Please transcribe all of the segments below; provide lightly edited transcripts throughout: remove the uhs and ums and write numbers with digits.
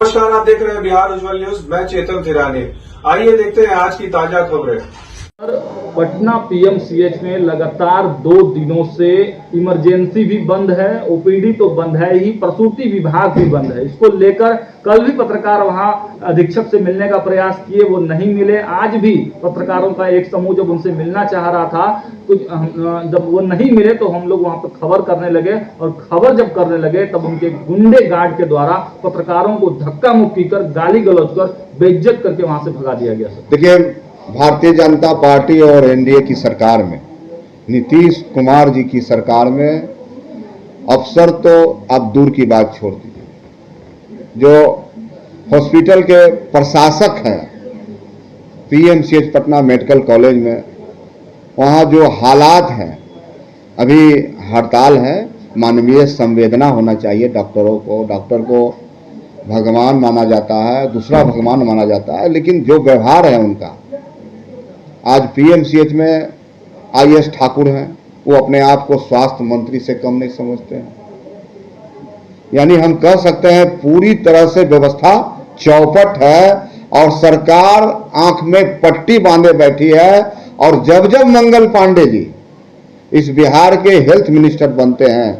नमस्कार, आप देख रहे हैं बिहार उज्जवल न्यूज। मैं चेतन थिरानी। आइए देखते हैं आज की ताजा खबरें। पटना पीएमसीएच में लगातार 2 दिनों से इमरजेंसी भी बंद है, ओपीडी तो बंद है ही, प्रसूति विभाग भी बंद है। इसको लेकर कल भी पत्रकार वहां अधीक्षक से मिलने का प्रयास किए, वो नहीं मिले। आज भी पत्रकारों का एक समूह जब उनसे मिलना चाह रहा था तो जब वो नहीं मिले तो हम लोग वहां पर खबर करने लगे, और खबर जब करने लगे तब उनके गुंडे गार्ड के द्वारा पत्रकारों को धक्का मुक्की कर, गाली गलौज कर, बेइज्जत करके वहां से भगा दिया गया। देखिए, भारतीय जनता पार्टी और एनडीए की सरकार में, नीतीश कुमार जी की सरकार में अफसर तो अब दूर की बात छोड़ दीजिए, जो हॉस्पिटल के प्रशासक हैं पीएमसीएच पटना मेडिकल कॉलेज में, वहाँ जो हालात हैं, अभी हड़ताल है। मानवीय संवेदना होना चाहिए डॉक्टरों को। डॉक्टर को भगवान माना जाता है, दूसरा भगवान माना जाता है, लेकिन जो व्यवहार है उनका, आज पीएमसीएच में आईएएस ठाकुर हैं, वो अपने आप को स्वास्थ्य मंत्री से कम नहीं समझते हैं। यानी हम कह सकते हैं पूरी तरह से व्यवस्था चौपट है और सरकार आंख में पट्टी बांधे बैठी है। और जब जब मंगल पांडे जी इस बिहार के हेल्थ मिनिस्टर बनते हैं,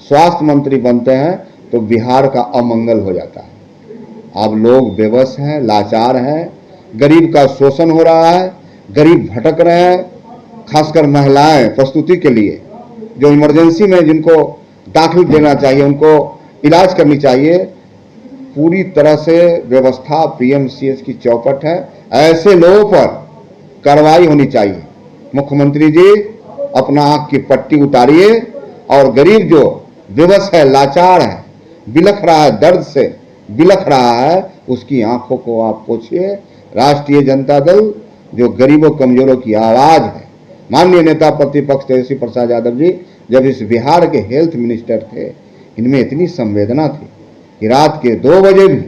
स्वास्थ्य मंत्री बनते हैं, तो बिहार का अमंगल हो जाता है। अब लोग बेबस हैं, लाचार हैं, गरीब का शोषण हो रहा है, गरीब भटक रहे हैं। खासकर महिलाएं प्रस्तुति के लिए जो इमरजेंसी में जिनको दाखिल देना चाहिए, उनको इलाज करनी चाहिए, पूरी तरह से व्यवस्था पीएमसीएच की चौपट है। ऐसे लोगों पर कार्रवाई होनी चाहिए। मुख्यमंत्री जी अपना आंख की पट्टी उतारिए और गरीब जो बेबस है, लाचार है, बिलख रहा है, दर्द से बिलख रहा है, उसकी आंखों को आप पोछिए। राष्ट्रीय जनता दल जो गरीबों कमजोरों की आवाज है, माननीय नेता प्रतिपक्ष तेजस्वी प्रसाद यादव जी जब इस बिहार के हेल्थ मिनिस्टर थे, इनमें इतनी संवेदना थी कि रात के 2 बजे भी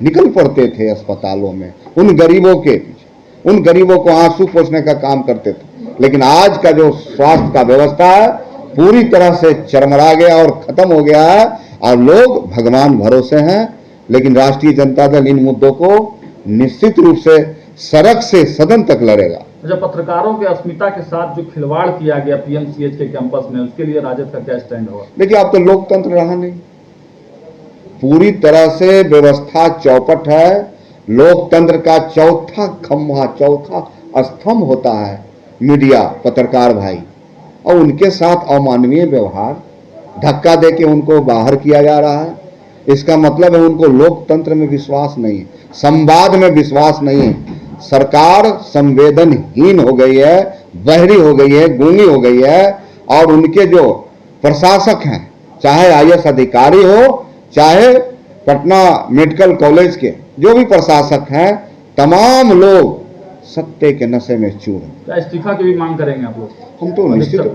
निकल पड़ते थे अस्पतालों में, उन गरीबों के पीछे, उन गरीबों को आंसू पोंछने का काम करते थे। लेकिन आज का जो स्वास्थ्य का व्यवस्था है पूरी तरह से चरमरा गया और खत्म हो गया है, और लोग भगवान भरोसे हैं। लेकिन राष्ट्रीय जनता दल इन मुद्दों को निश्चित रूप से सड़क से सदन तक लड़ेगा। जब पत्रकारों के अस्मिता के साथ जो खिलवाड़ किया गया पीएमसीएच के कैंपस में, उसके लिए राजद का क्या स्टैंड होगा? देखिए, अब तो लोकतंत्र रहा नहीं, पूरी तरह से व्यवस्था चौपट है। लोकतंत्र का चौथा खंभा, चौथा स्तंभ होता है मीडिया, पत्रकार भाई, और उनके साथ अमानवीय व्यवहार, धक्का देके उनको बाहर किया जा रहा है। इसका मतलब है उनको लोकतंत्र में विश्वास नहीं है, संवाद में विश्वास नहीं है। सरकार संवेदनहीन हो गई है, बहरी हो गई है, गूंगी हो गई है। और उनके जो प्रशासक हैं, चाहे आईएएस अधिकारी हो, चाहे पटना मेडिकल कॉलेज के जो भी प्रशासक हैं, तमाम लोग सत्ते के नशे में चूर हैं। क्या इस्तीफा की भी मांग करेंगे आप लोग? हम तो निश्चित,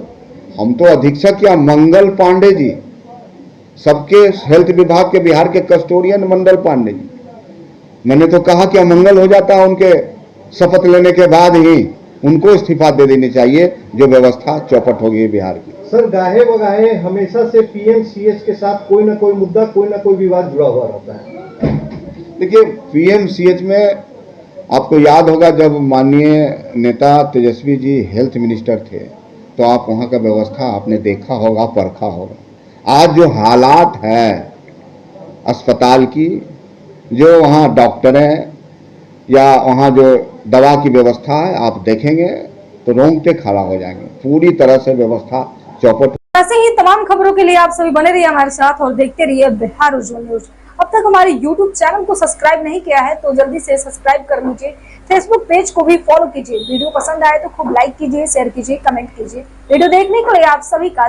हम तो अधीक्षक या मंगल पांडे जी, सबके हेल्थ विभाग के बिहार के कस्टोडियन मंगल पांडे जी, मैंने तो कहा कि अमंगल हो जाता है उनके शपथ लेने के बाद ही उनको इस्तीफा दे देनी चाहिए, जो व्यवस्था चौपट हो गई बिहार की। सर, गाहे बगाहे हमेशा से पीएमसीएच के साथ कोई ना कोई मुद्दा, कोई ना कोई विवाद जुड़ा हुआ रहता है। देखिए, पीएमसीएच में आपको याद होगा जब माननीय नेता तेजस्वी जी हेल्थ मिनिस्टर थे, तो आप वहाँ का व्यवस्था आपने देखा होगा, परखा होगा। आज जो हालात है अस्पताल की, जो वहाँ डॉक्टर हैं या वहाँ जो दवा की व्यवस्था है, आप देखेंगे तो रोंगटे खड़ा हो जाएंगे। पूरी तरह से व्यवस्था चौपट। ऐसे ही तमाम खबरों के लिए आप सभी बने रहिए हमारे साथ और देखते रहिए बिहार उज्जवल न्यूज। अब तक हमारे यूट्यूब चैनल को सब्सक्राइब नहीं किया है तो जल्दी से सब्सक्राइब कर लीजिए। फेसबुक पेज को भी फॉलो कीजिए। वीडियो पसंद आए तो खूब लाइक कीजिए, शेयर कीजिए, कमेंट कीजिए। वीडियो देखने के लिए आप सभी का